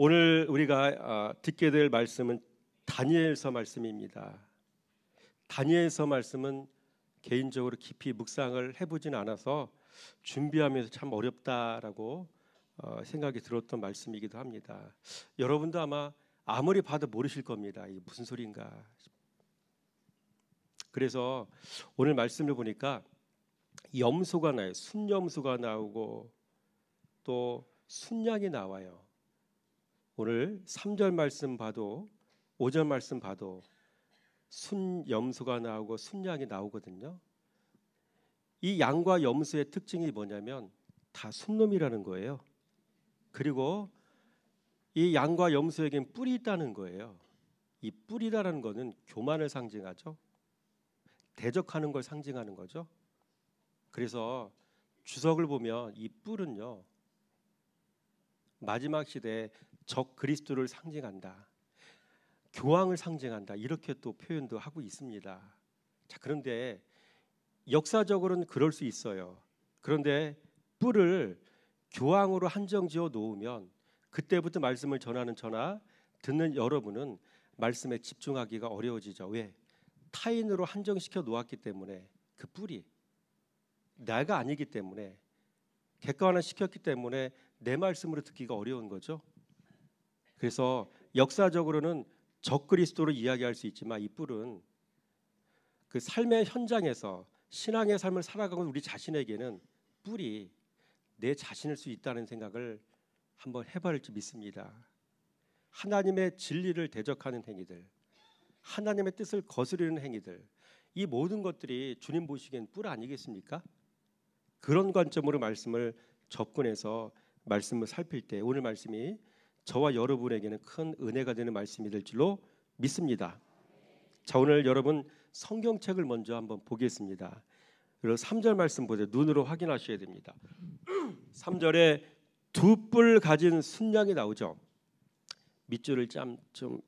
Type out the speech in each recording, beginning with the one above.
오늘 우리가 듣게 될 말씀은 다니엘서 말씀입니다. 다니엘서 말씀은 개인적으로 깊이 묵상을 해보진 않아서 준비하면서 참 어렵다라고 생각이 들었던 말씀이기도 합니다. 여러분도 아마 아무리 봐도 모르실 겁니다. 이게 무슨 소리인가. 그래서 오늘 말씀을 보니까 염소가 나요. 순염소가 나오고 또 순양이 나와요. 오늘 3절 말씀 봐도 5절 말씀 봐도 순염소가 나오고 순양이 나오거든요. 이 양과 염소의 특징이 뭐냐면 다 순놈이라는 거예요. 그리고 이 양과 염소에겐 뿔이 있다는 거예요. 이 뿔이라는 거는 교만을 상징하죠. 대적하는 걸 상징하는 거죠. 그래서 주석을 보면 이 뿔은요, 마지막 시대에 적 그리스도를 상징한다, 교황을 상징한다, 이렇게 또 표현도 하고 있습니다. 자, 그런데 역사적으로는 그럴 수 있어요. 그런데 뿔을 교황으로 한정지어 놓으면 그때부터 말씀을 전하는 저나 듣는 여러분은 말씀에 집중하기가 어려워지죠. 왜? 타인으로 한정시켜 놓았기 때문에, 그 뿔이 내가 아니기 때문에, 객관화 시켰기 때문에 내 말씀으로 듣기가 어려운 거죠. 그래서 역사적으로는 적그리스도로 이야기할 수 있지만 이 뿔은 그 삶의 현장에서 신앙의 삶을 살아가는 우리 자신에게는 뿔이 내 자신일 수 있다는 생각을 한번 해봐야 할지 믿습니다. 하나님의 진리를 대적하는 행위들, 하나님의 뜻을 거스르는 행위들, 이 모든 것들이 주님 보시기엔 뿔 아니겠습니까? 그런 관점으로 말씀을 접근해서 말씀을 살필 때 오늘 말씀이 저와 여러분에게는 큰 은혜가 되는 말씀이 될 줄로 믿습니다. 자, 오늘 여러분 성경책을 먼저 한번 보겠습니다. 그리고 3절 말씀 보세요. 눈으로 확인하셔야 됩니다. 3절에 두 뿔 가진 순양이 나오죠. 밑줄을 좀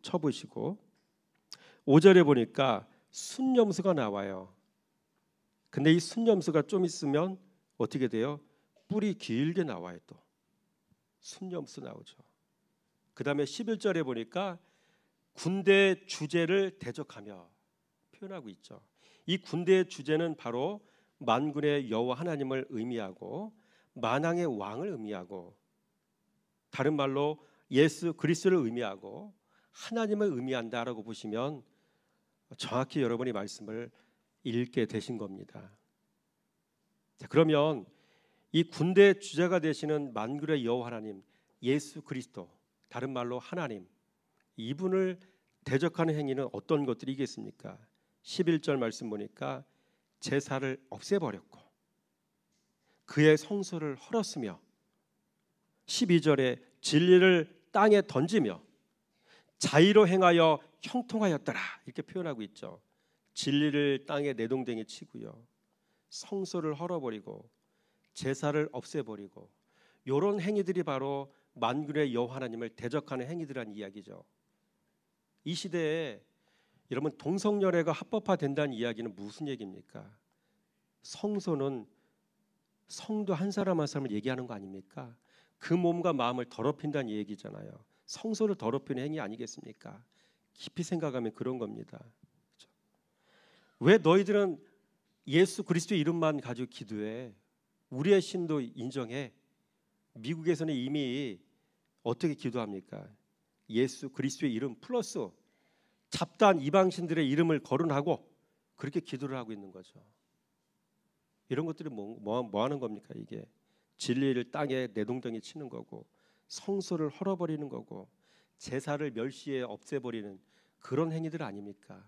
쳐보시고 5절에 보니까 순염소가 나와요. 근데 이 순염소가 좀 있으면 어떻게 돼요? 뿔이 길게 나와요. 또 순염소 나오죠. 그 다음에 11절에 보니까 군대의 주제를 대적하며 표현하고 있죠. 이 군대의 주제는 바로 만군의 여호와 하나님을 의미하고 만왕의 왕을 의미하고, 다른 말로 예수 그리스도를 의미하고 하나님을 의미한다라고 보시면 정확히 여러분이 말씀을 읽게 되신 겁니다. 자, 그러면 이 군대의 주제가 되시는 만군의 여호와 하나님, 예수 그리스도, 다른 말로 하나님, 이분을 대적하는 행위는 어떤 것들이겠습니까? 11절 말씀 보니까 제사를 없애버렸고 그의 성소를 헐었으며, 12절에 진리를 땅에 던지며 자의로 행하여 형통하였더라, 이렇게 표현하고 있죠. 진리를 땅에 내동댕이 치고요, 성소를 헐어버리고 제사를 없애버리고, 이런 행위들이 바로 만군의 여호와 하나님을 대적하는 행위들이란 이야기죠. 이 시대에 여러분 동성연애가 합법화된다는 이야기는 무슨 얘기입니까? 성소는 성도 한 사람 한 사람을 얘기하는 거 아닙니까? 그 몸과 마음을 더럽힌다는 얘기잖아요. 성소를 더럽히는 행위 아니겠습니까? 깊이 생각하면 그런 겁니다. 그렇죠? 왜 너희들은 예수 그리스도의 이름만 가지고 기도해? 우리의 신도 인정해. 미국에서는 이미 어떻게 기도합니까? 예수 그리스도의 이름 플러스 잡다한 이방신들의 이름을 거론하고 그렇게 기도를 하고 있는 거죠. 이런 것들이 뭐 하는 겁니까? 이게 진리를 땅에 내동댕이 치는 거고, 성소를 헐어버리는 거고, 제사를 멸시해 없애버리는 그런 행위들 아닙니까?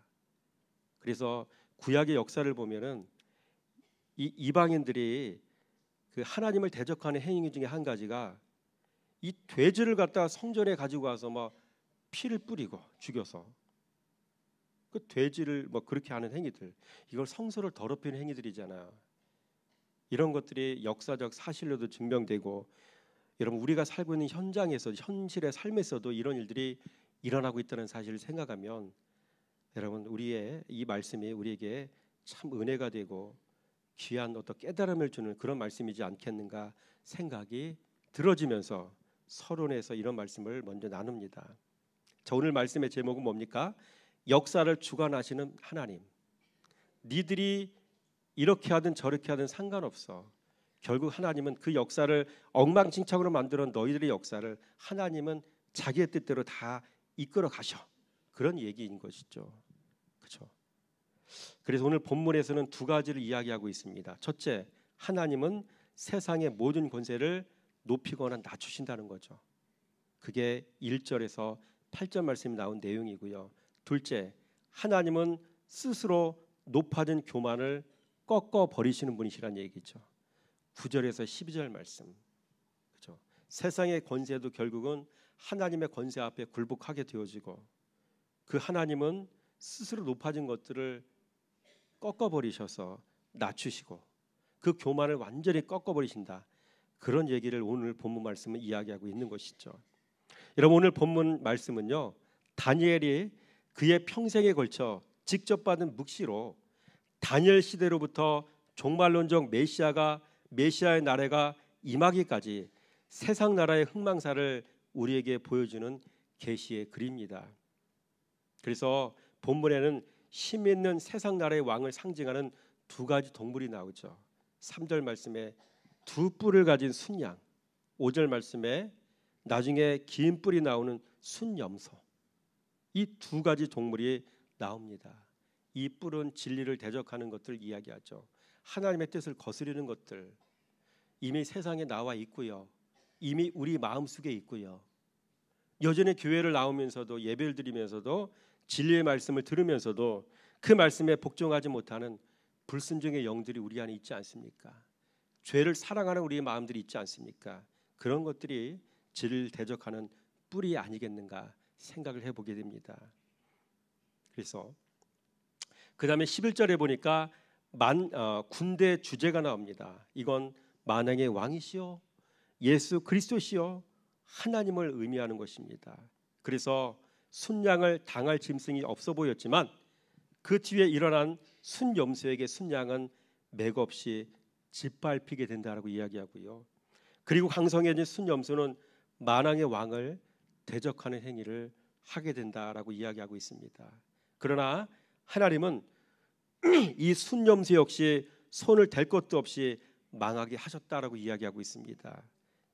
그래서 구약의 역사를 보면은 이 이방인들이 그 하나님을 대적하는 행위 중에 한 가지가 이 돼지를 갖다가 성전에 가지고 와서 막 피를 뿌리고 죽여서 그 돼지를 뭐 그렇게 하는 행위들, 이걸 성소를 더럽히는 행위들이잖아요. 이런 것들이 역사적 사실로도 증명되고, 여러분 우리가 살고 있는 현장에서, 현실의 삶에서도 이런 일들이 일어나고 있다는 사실을 생각하면 여러분 우리의 이 말씀이 우리에게 참 은혜가 되고 귀한 어떤 깨달음을 주는 그런 말씀이지 않겠는가 생각이 들어지면서 서론에서 이런 말씀을 먼저 나눕니다. 자, 오늘 말씀의 제목은 뭡니까? 역사를 주관하시는 하나님. 니들이 이렇게 하든 저렇게 하든 상관없어. 결국 하나님은 그 역사를 엉망진창으로 만들어 너희들의 역사를 하나님은 자기의 뜻대로 다 이끌어 가셔. 그런 얘기인 것이죠. 그렇죠? 그래서 오늘 본문에서는 두 가지를 이야기하고 있습니다. 첫째, 하나님은 세상의 모든 권세를 높이거나 낮추신다는 거죠. 그게 1절에서 8절 말씀이 나온 내용이고요. 둘째, 하나님은 스스로 높아진 교만을 꺾어 버리시는 분이시란 얘기죠. 9절에서 12절 말씀. 그렇죠? 세상의 권세도 결국은 하나님의 권세 앞에 굴복하게 되어지고 그 하나님은 스스로 높아진 것들을 꺾어 버리셔서 낮추시고 그 교만을 완전히 꺾어 버리신다. 그런 얘기를 오늘 본문 말씀은 이야기하고 있는 것이죠. 여러분, 오늘 본문 말씀은요, 다니엘이 그의 평생에 걸쳐 직접 받은 묵시로 다니엘 시대로부터 종말론적 메시아의 나라가 임하기까지 세상 나라의 흥망사를 우리에게 보여주는 계시의 글입니다. 그래서 본문에는 힘 있는 세상 나라의 왕을 상징하는 두 가지 동물이 나오죠. 3절 말씀에 두 뿔을 가진 순양, 5절 말씀에 나중에 긴 뿔이 나오는 순염소. 이 두 가지 동물이 나옵니다. 이 뿔은 진리를 대적하는 것들 이야기하죠. 하나님의 뜻을 거스르는 것들 이미 세상에 나와 있고요. 이미 우리 마음속에 있고요. 여전히 교회를 나오면서도 예배를 드리면서도 진리의 말씀을 들으면서도 그 말씀에 복종하지 못하는 불순종의 영들이 우리 안에 있지 않습니까? 죄를 사랑하는 우리의 마음들이 있지 않습니까? 그런 것들이 진리를 대적하는 뿔이 아니겠는가 생각을 해보게 됩니다. 그래서 그 다음에 11절에 보니까 군대 주제가 나옵니다. 이건 만왕의 왕이시여 예수 그리스도시여 하나님을 의미하는 것입니다. 그래서 순양을 당할 짐승이 없어 보였지만 그 뒤에 일어난 순염소에게 순양은 맥없이 짓밟히게 된다라고 이야기하고요. 그리고 강성해진 순염소는 만왕의 왕을 대적하는 행위를 하게 된다라고 이야기하고 있습니다. 그러나 하나님은 이 순염소 역시 손을 댈 것도 없이 망하게 하셨다라고 이야기하고 있습니다.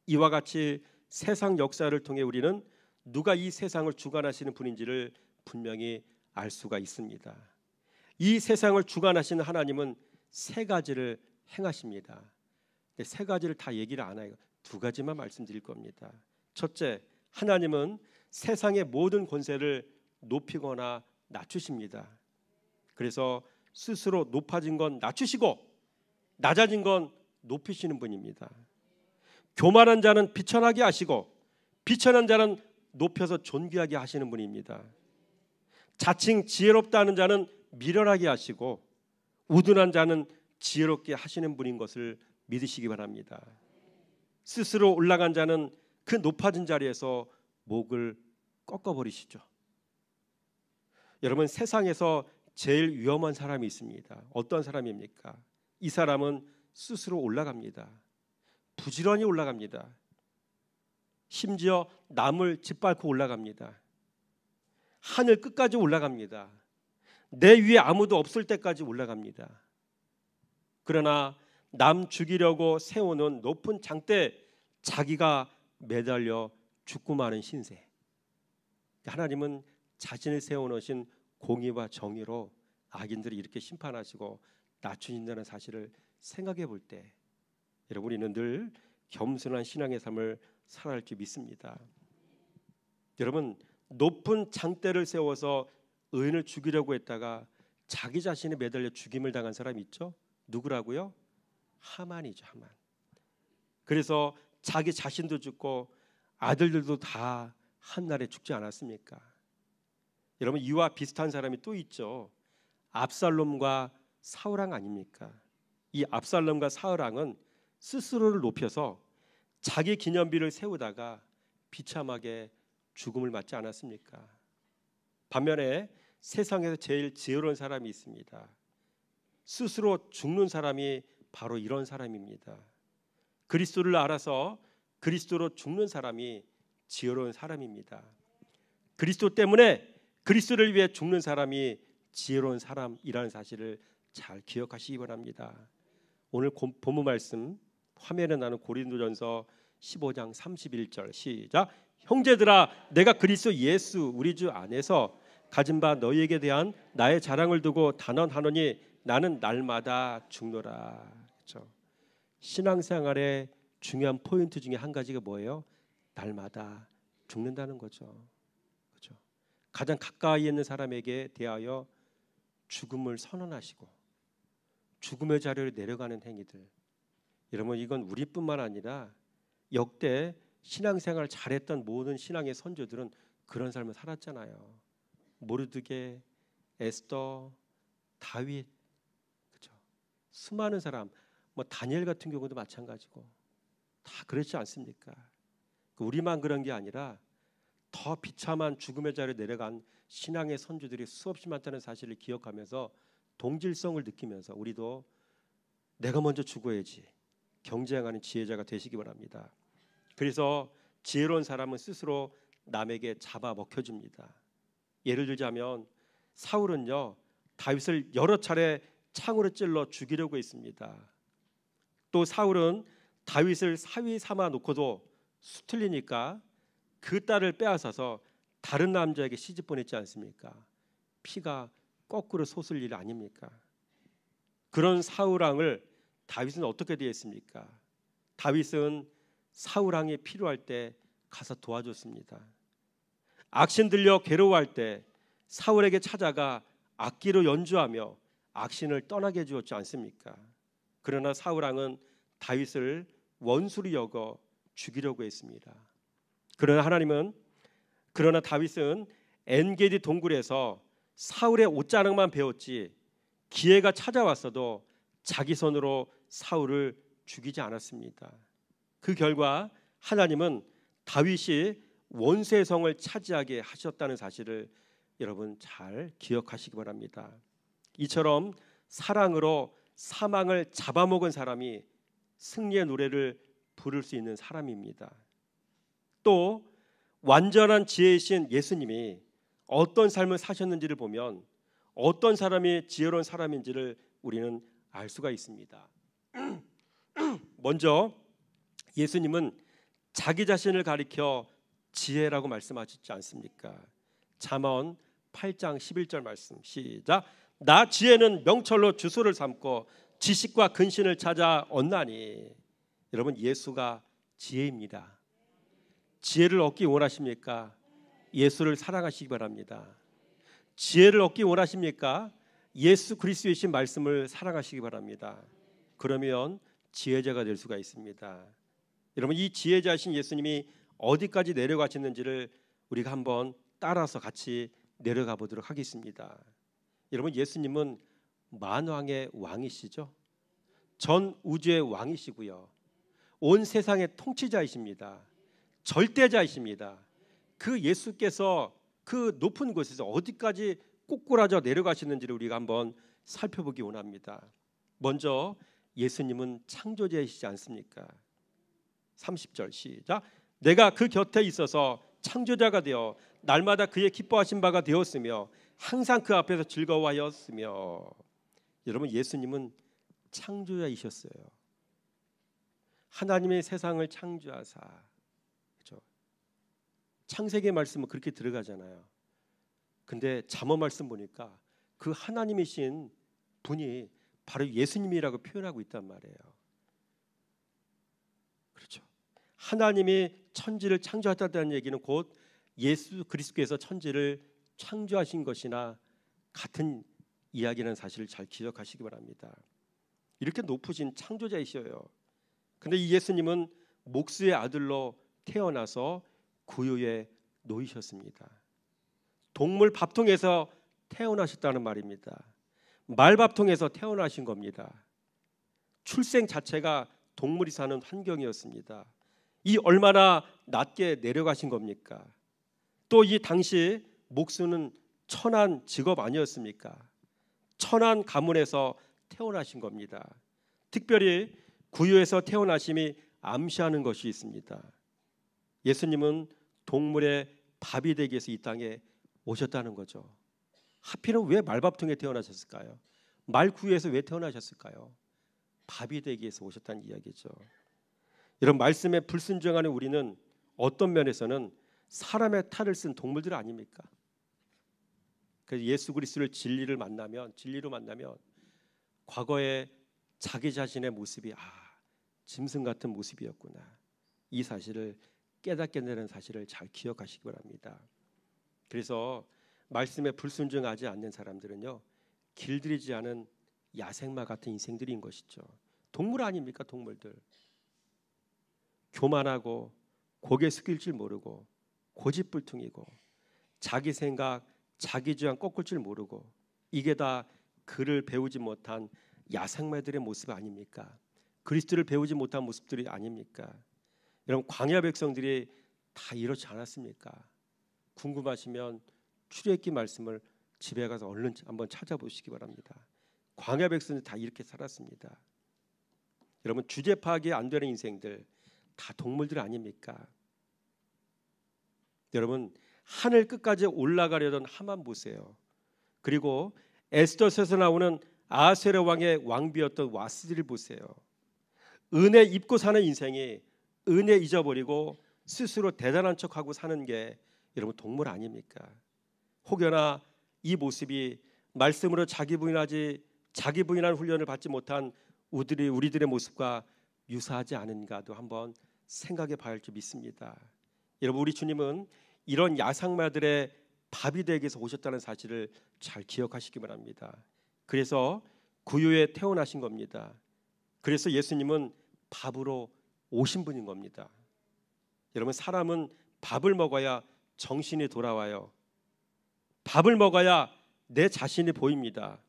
이와 같이 세상 역사를 통해 우리는 누가 이 세상을 주관하시는 분인지를 분명히 알 수가 있습니다. 이 세상을 주관하시는 하나님은 세 가지를 행하십니다. 세 가지를 다 얘기를 안 해요. 두 가지만 말씀드릴 겁니다. 첫째, 하나님은 세상의 모든 권세를 높이거나 낮추십니다. 그래서 스스로 높아진 건 낮추시고 낮아진 건 높이시는 분입니다. 교만한 자는 비천하게 하시고 비천한 자는 높여서 존귀하게 하시는 분입니다. 자칭 지혜롭다 하는 자는 미련하게 하시고 우둔한 자는 지혜롭게 하시는 분인 것을 믿으시기 바랍니다. 스스로 올라간 자는 그 높아진 자리에서 목을 꺾어버리시죠. 여러분, 세상에서 제일 위험한 사람이 있습니다. 어떤 사람입니까? 이 사람은 스스로 올라갑니다. 부지런히 올라갑니다. 심지어 남을 짓밟고 올라갑니다. 하늘 끝까지 올라갑니다. 내 위에 아무도 없을 때까지 올라갑니다. 그러나 남 죽이려고 세우는 높은 장대에 자기가 매달려 죽고 마는 신세. 하나님은 자신을 세워놓으신 공의와 정의로 악인들을 이렇게 심판하시고 낮추신다는 사실을 생각해 볼 때 여러분, 우리는 늘 겸손한 신앙의 삶을 살아야 할 줄 믿습니다. 여러분, 높은 장대를 세워서 의인을 죽이려고 했다가 자기 자신이 매달려 죽임을 당한 사람이 있죠? 누구라고요? 하만이죠, 하만. 그래서 자기 자신도 죽고 아들들도 다 한날에 죽지 않았습니까? 여러분, 이와 비슷한 사람이 또 있죠. 압살롬과 사울왕 아닙니까? 이 압살롬과 사울왕은 스스로를 높여서 자기 기념비를 세우다가 비참하게 죽음을 맞지 않았습니까? 반면에 세상에서 제일 지혜로운 사람이 있습니다. 스스로 죽는 사람이 바로 이런 사람입니다. 그리스도를 알아서 그리스도로 죽는 사람이 지혜로운 사람입니다. 그리스도 때문에 그리스도를 위해 죽는 사람이 지혜로운 사람이라는 사실을 잘 기억하시기 바랍니다. 오늘 본문 말씀 화면에 나는 고린도전서 15장 31절 시작. 형제들아, 내가 그리스도 예수 우리 주 안에서 가진 바 너희에게 대한 나의 자랑을 두고 단언하노니 나는 날마다 죽노라. 그렇죠? 신앙생활의 중요한 포인트 중에 한 가지가 뭐예요? 날마다 죽는다는 거죠. 그렇죠? 가장 가까이 있는 사람에게 대하여 죽음을 선언하시고 죽음의 자리로 내려가는 행위들. 여러분, 이건 우리뿐만 아니라 역대 신앙생활 잘했던 모든 신앙의 선조들은 그런 삶을 살았잖아요. 모르드게, 에스더, 다윗, 그렇죠? 수많은 사람, 뭐 다니엘 같은 경우도 마찬가지고 다 그렇지 않습니까? 우리만 그런 게 아니라 더 비참한 죽음의 자리에 내려간 신앙의 선조들이 수없이 많다는 사실을 기억하면서 동질성을 느끼면서 우리도 내가 먼저 죽어야지 경쟁하는 지혜자가 되시기 바랍니다. 그래서 지혜로운 사람은 스스로 남에게 잡아먹혀줍니다. 예를 들자면 사울은요, 다윗을 여러 차례 창으로 찔러 죽이려고 했습니다. 또 사울은 다윗을 사위 삼아 놓고도 수틀리니까 그 딸을 빼앗아서 다른 남자에게 시집 보냈지 않습니까? 피가 거꾸로 솟을 일 아닙니까? 그런 사울 왕을 다윗은 어떻게 대했습니까? 다윗은 사울 왕이 필요할 때 가서 도와줬습니다. 악신 들려 괴로워할 때 사울에게 찾아가 악기로 연주하며 악신을 떠나게 해주었지 않습니까? 그러나 사울 왕은 다윗을 원수로 여겨 죽이려고 했습니다. 그러나 다윗은 엔게디 동굴에서 사울의 옷자락만 베었지 기회가 찾아왔어도 자기 손으로 사울을 죽이지 않았습니다. 그 결과 하나님은 다윗이 원수의 성을 차지하게 하셨다는 사실을 여러분 잘 기억하시기 바랍니다. 이처럼 사랑으로 사망을 잡아먹은 사람이 승리의 노래를 부를 수 있는 사람입니다. 또 완전한 지혜이신 예수님이 어떤 삶을 사셨는지를 보면 어떤 사람이 지혜로운 사람인지를 우리는 알 수가 있습니다. 먼저 예수님은 자기 자신을 가리켜 지혜라고 말씀하셨지 않습니까? 잠언 8장 11절 말씀 시작. 나 지혜는 명철로 주소를 삼고 지식과 근신을 찾아 얻나니. 여러분, 예수가 지혜입니다. 지혜를 얻기 원하십니까? 예수를 사랑하시기 바랍니다. 지혜를 얻기 원하십니까? 예수 그리스도이신 말씀을 사랑하시기 바랍니다. 그러면 지혜자가 될 수가 있습니다. 여러분, 이 지혜자이신 예수님이 어디까지 내려가셨는지를 우리가 한번 따라서 같이 내려가 보도록 하겠습니다. 여러분, 예수님은 만왕의 왕이시죠. 전 우주의 왕이시고요, 온 세상의 통치자이십니다. 절대자이십니다. 그 예수께서 그 높은 곳에서 어디까지 꼬꾸라져 내려가시는지를 우리가 한번 살펴보기 원합니다. 먼저 예수님은 창조자이시지 않습니까? 30절 시작. 내가 그 곁에 있어서 창조자가 되어 날마다 그의 기뻐하신 바가 되었으며 항상 그 앞에서 즐거워하였으며. 여러분, 예수님은 창조자이셨어요. 하나님의 세상을 창조하사, 그렇죠? 창세기 말씀은 그렇게 들어가잖아요. 근데 잠언 말씀 보니까 그 하나님이신 분이 바로 예수님이라고 표현하고 있단 말이에요. 그렇죠? 하나님이 천지를 창조하셨다는 얘기는 곧 예수 그리스도께서 천지를 창조하신 것이나 같은 이야기라는 사실을 잘 기억하시기 바랍니다. 이렇게 높으신 창조자이셔요. 근데 이 예수님은 목수의 아들로 태어나서 구유에 놓이셨습니다. 동물 밥통에서 태어나셨다는 말입니다. 말밥통에서 태어나신 겁니다. 출생 자체가 동물이 사는 환경이었습니다. 이 얼마나 낮게 내려가신 겁니까? 또 이 당시 목수는 천한 직업 아니었습니까? 천한 가문에서 태어나신 겁니다. 특별히 구유에서 태어나심이 암시하는 것이 있습니다. 예수님은 동물의 밥이 되기 위해서 이 땅에 오셨다는 거죠. 하필은 왜 말밥통에 태어나셨을까요? 말구유에서 왜 태어나셨을까요? 밥이 되기 위해서 오셨다는 이야기죠. 이런 말씀에 불순종하는 우리는 어떤 면에서는 사람의 탈을 쓴 동물들 아닙니까? 그래서 예수 그리스도를 진리로 만나면 과거에 자기 자신의 모습이 짐승 같은 모습이었구나, 이 사실을 깨닫게 되는 사실을 잘 기억하시기 바랍니다. 그래서 말씀에 불순종하지 않는 사람들은요, 길들이지 않은 야생마 같은 인생들인 것이죠. 동물 아닙니까? 동물들. 교만하고 고개 숙일 줄 모르고 고집불통이고 자기 생각, 자기 주장 꺾을 줄 모르고, 이게 다 그를 배우지 못한 야생마들의 모습 아닙니까? 그리스도를 배우지 못한 모습들이 아닙니까? 여러분, 광야 백성들이 다 이렇지 않았습니까? 궁금하시면 출애굽기 말씀을 집에 가서 얼른 한번 찾아보시기 바랍니다. 광야 백성들 다 이렇게 살았습니다. 여러분, 주제 파악이 안 되는 인생들 다 동물들 아닙니까? 여러분, 하늘 끝까지 올라가려던 하만 보세요. 그리고 에스더서에서 나오는 아하스웨로 왕의 왕비였던 와스디를 보세요. 은혜 입고 사는 인생이 은혜 잊어버리고 스스로 대단한 척하고 사는 게 여러분 동물 아닙니까? 혹여나 이 모습이 말씀으로 자기 부인하는 훈련을 받지 못한 우리들의 모습과 유사하지 않은가도 한번 생각해 봐야 할 줄 믿습니다. 여러분, 우리 주님은 이런 야생마들의 밥이 되기 위해서 오셨다는 사실을 잘 기억하시기 바랍니다. 그래서 구유에 태어나신 겁니다. 그래서 예수님은 밥으로 오신 분인 겁니다. 여러분, 사람은 밥을 먹어야 정신이 돌아와요. 밥을 먹어야 내 자신이 보입니다.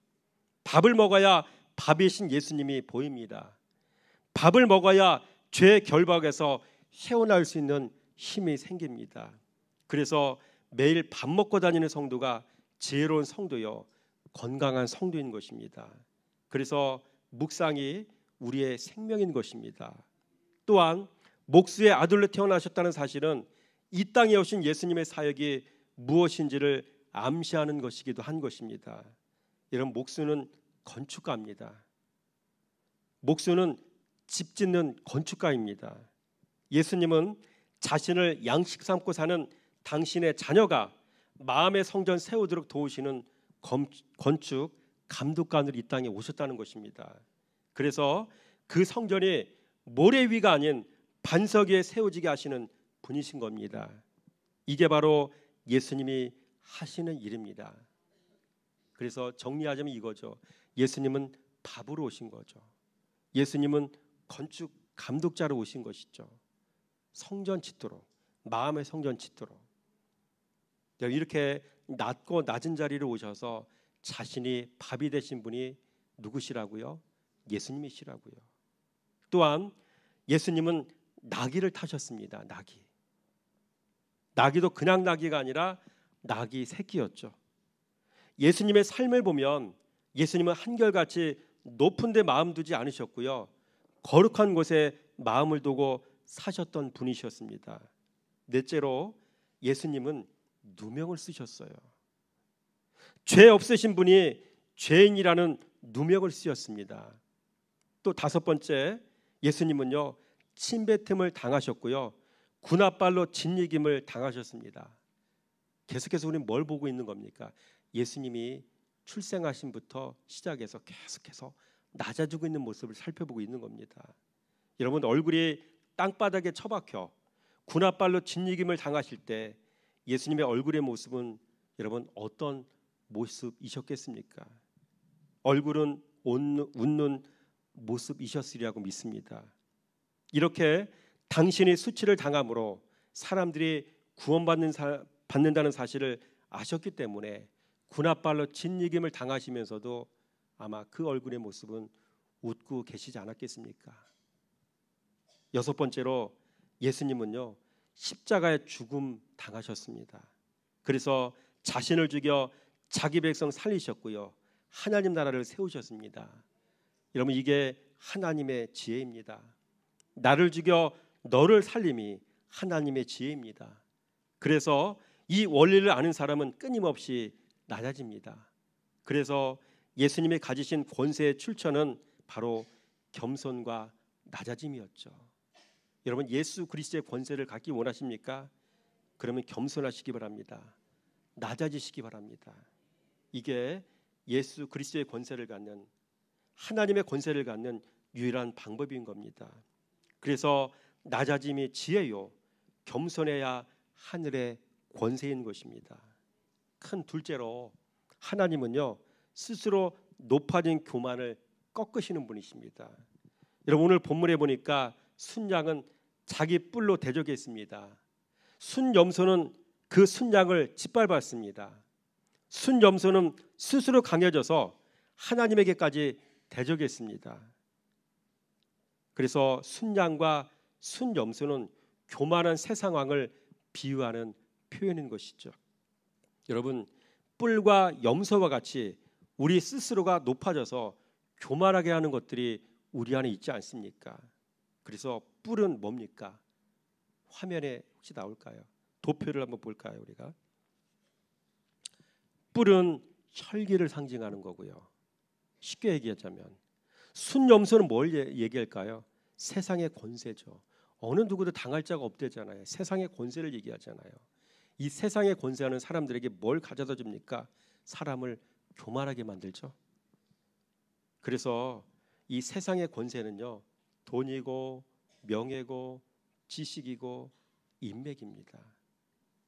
밥을 먹어야 밥이신 예수님이 보입니다. 밥을 먹어야 죄 결박에서 헤어날 수 있는 힘이 생깁니다. 그래서 매일 밥 먹고 다니는 성도가 지혜로운 성도요, 건강한 성도인 것입니다. 그래서 묵상이 우리의 생명인 것입니다. 또한 목수의 아들로 태어나셨다는 사실은 이 땅에 오신 예수님의 사역이 무엇인지를 암시하는 것이기도 한 것입니다. 여러분, 목수는 건축가입니다. 목수는 집 짓는 건축가입니다. 예수님은 자신을 양식 삼고 사는 당신의 자녀가 마음의 성전 세우도록 도우시는 건축 감독관으로 이 땅에 오셨다는 것입니다. 그래서 그 성전이 모래 위가 아닌 반석 위에 세워지게 하시는 분이신 겁니다. 이게 바로 예수님이 하시는 일입니다. 그래서 정리하자면 이거죠. 예수님은 밥으로 오신 거죠. 예수님은 건축 감독자로 오신 것이죠. 성전 짓도록, 마음의 성전 짓도록. 이렇게 낮고 낮은 자리로 오셔서 자신이 밥이 되신 분이 누구시라고요? 예수님이시라고요. 또한 예수님은 나귀를 타셨습니다. 나귀도 그냥 나귀가 아니라 나귀 새끼였죠. 예수님의 삶을 보면 예수님은 한결같이 높은 데 마음 두지 않으셨고요, 거룩한 곳에 마음을 두고 사셨던 분이셨습니다. 넷째로 예수님은 누명을 쓰셨어요. 죄 없으신 분이 죄인이라는 누명을 쓰셨습니다. 또 다섯 번째, 예수님은요, 침뱉음을 당하셨고요, 군합발로 짓이김을 당하셨습니다. 계속해서 우리는 뭘 보고 있는 겁니까? 예수님이 출생하심부터 시작해서 계속해서 낮아지고 있는 모습을 살펴보고 있는 겁니다. 여러분, 얼굴이 땅바닥에 처박혀 군합발로 짓이김을 당하실 때 예수님의 얼굴의 모습은 여러분 어떤 모습이셨겠습니까? 얼굴은 웃는 모습이셨으리라고 믿습니다. 이렇게 당신이 수치를 당함으로 사람들이 구원받는다는 사실을 아셨기 때문에 군합발로 짓이김을 당하시면서도 아마 그 얼굴의 모습은 웃고 계시지 않았겠습니까? 여섯 번째로 예수님은요, 십자가의 죽음 당하셨습니다. 그래서 자신을 죽여 자기 백성 살리셨고요, 하나님 나라를 세우셨습니다. 여러분, 이게 하나님의 지혜입니다. 나를 죽여 너를 살림이 하나님의 지혜입니다. 그래서 이 원리를 아는 사람은 끊임없이 낮아집니다. 그래서 예수님이 가지신 권세의 출처는 바로 겸손과 낮아짐이었죠. 여러분, 예수 그리스도의 권세를 갖기 원하십니까? 그러면 겸손하시기 바랍니다. 낮아지시기 바랍니다. 이게 예수 그리스도의 권세를 갖는, 하나님의 권세를 갖는 유일한 방법인 겁니다. 그래서 낮아짐이 지혜요, 겸손해야 하늘의 권세인 것입니다. 큰 둘째로 하나님은요, 스스로 높아진 교만을 꺾으시는 분이십니다. 여러분, 오늘 본문에 보니까 순양은 자기 뿔로 대적했습니다. 순염소는 그 순양을 짓밟았습니다. 순염소는 스스로 강해져서 하나님에게까지 대적했습니다. 그래서 순양과 순염소는 교만한 세상왕을 비유하는 표현인 것이죠. 여러분, 뿔과 염소와 같이 우리 스스로가 높아져서 교만하게 하는 것들이 우리 안에 있지 않습니까? 그래서 뿔은 뭡니까? 화면에 혹시 나올까요? 도표를 한번 볼까요, 우리가? 뿔은 혈기를 상징하는 거고요. 쉽게 얘기하자면 순염소는 뭘 얘기할까요? 세상의 권세죠. 어느 누구도 당할 자가 없대잖아요. 세상의 권세를 얘기하잖아요. 이 세상의 권세하는 사람들에게 뭘 가져다 줍니까? 사람을 교만하게 만들죠. 그래서 이 세상의 권세는요, 돈이고 명예고 지식이고 인맥입니다.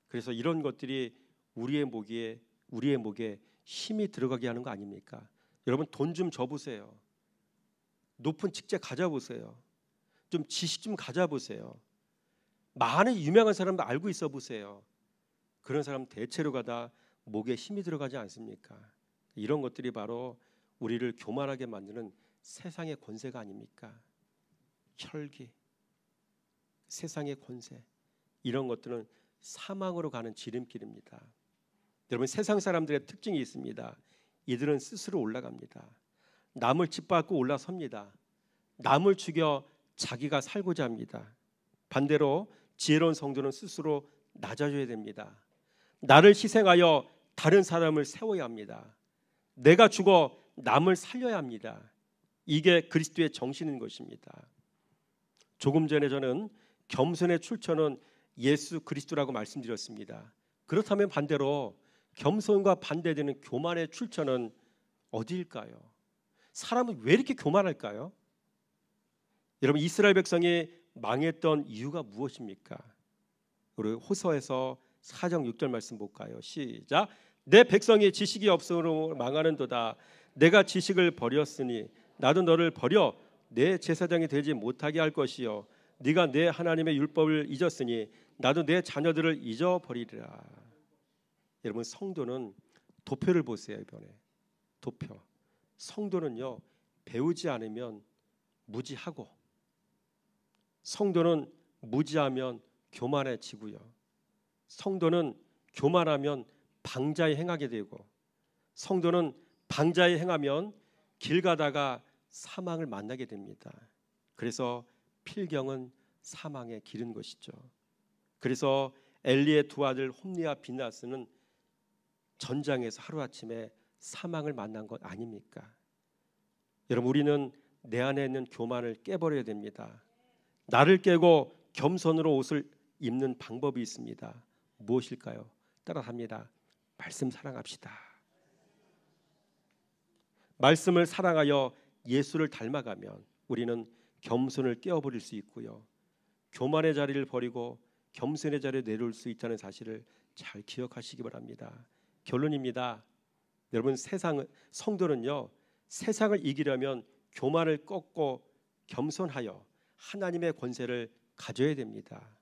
그래서 이런 것들이 우리의 목에 힘이 들어가게 하는 거 아닙니까? 여러분, 돈 좀 줘보세요. 높은 직책 가져보세요. 좀 지식 좀 가져보세요. 많은 유명한 사람도 알고 있어 보세요. 그런 사람 대체로가 다 목에 힘이 들어가지 않습니까? 이런 것들이 바로 우리를 교만하게 만드는 세상의 권세가 아닙니까? 혈기, 세상의 권세, 이런 것들은 사망으로 가는 지름길입니다. 여러분, 세상 사람들의 특징이 있습니다. 이들은 스스로 올라갑니다. 남을 짓밟고 올라섭니다. 남을 죽여 자기가 살고자 합니다. 반대로 지혜로운 성도는 스스로 낮아져야 됩니다. 나를 희생하여 다른 사람을 세워야 합니다. 내가 죽어 남을 살려야 합니다. 이게 그리스도의 정신인 것입니다. 조금 전에 저는 겸손의 출처는 예수 그리스도라고 말씀드렸습니다. 그렇다면 반대로 겸손과 반대되는 교만의 출처는 어디일까요? 사람은 왜 이렇게 교만할까요? 여러분, 이스라엘 백성이 망했던 이유가 무엇입니까? 우리 호서에서 4장 6절 말씀 볼까요? 시작. 내 백성이 지식이 없으므로 망하는도다. 내가 지식을 버렸으니 나도 너를 버려 내 제사장이 되지 못하게 할 것이요 네가 내 하나님의 율법을 잊었으니 나도 내 자녀들을 잊어버리리라. 여러분, 성도는 도표를 보세요. 이번에 도표. 성도는요, 배우지 않으면 무지하고, 성도는 무지하면 교만해지고요, 성도는 교만하면 방자에 행하게 되고, 성도는 방자에 행하면 길 가다가 사망을 만나게 됩니다. 그래서 필경은 사망의 길인 것이죠. 그래서 엘리의 두 아들 홈니와 비나스는 전장에서 하루아침에 사망을 만난 것 아닙니까? 여러분, 우리는 내 안에 있는 교만을 깨버려야 됩니다. 나를 깨고 겸손으로 옷을 입는 방법이 있습니다. 무엇일까요? 따라합니다. 말씀 사랑합시다. 말씀을 사랑하여 예수를 닮아가면 우리는 겸손을 깨어버릴 수 있고요, 교만의 자리를 버리고 겸손의 자리에 내려올 수 있다는 사실을 잘 기억하시기 바랍니다. 결론입니다. 여러분, 성도는요, 세상을 이기려면 교만을 꺾고 겸손하여 하나님의 권세를 가져야 됩니다.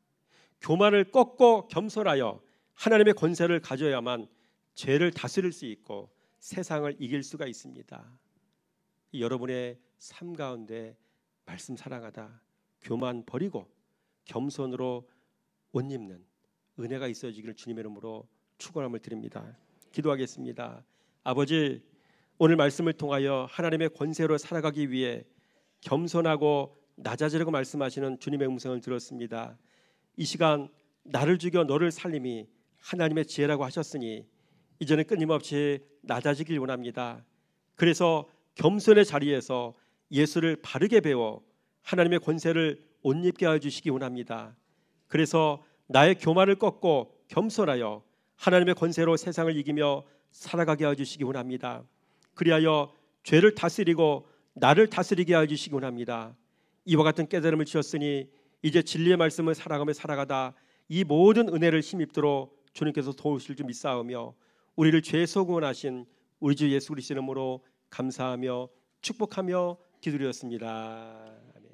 교만을 꺾고 겸손하여 하나님의 권세를 가져야만 죄를 다스릴 수 있고 세상을 이길 수가 있습니다. 여러분의 삶 가운데 말씀 사랑하다, 교만 버리고 겸손으로 옷 입는 은혜가 있어지기를 주님의 이름으로 축원함을 드립니다. 기도하겠습니다. 아버지, 오늘 말씀을 통하여 하나님의 권세로 살아가기 위해 겸손하고 낮아지라고 말씀하시는 주님의 음성을 들었습니다. 이 시간 나를 죽여 너를 살림이 하나님의 지혜라고 하셨으니 이제는 끊임없이 낮아지길 원합니다. 그래서 겸손의 자리에서 예수를 바르게 배워 하나님의 권세를 옷 입게 하여 주시기 원합니다. 그래서 나의 교만을 꺾고 겸손하여 하나님의 권세로 세상을 이기며 살아가게 하여 주시기 원합니다. 그리하여 죄를 다스리고 나를 다스리게 하여 주시기 원합니다. 이와 같은 깨달음을 주셨으니 이제 진리의 말씀을 살아가며 살아가다 이 모든 은혜를 힘입도록 주님께서 도우실 줄 믿사오며 우리를 죄에서 구원하신 우리 주 예수 그리스도의 이름으로 감사하며 축복하며 기도드렸습니다. 아멘.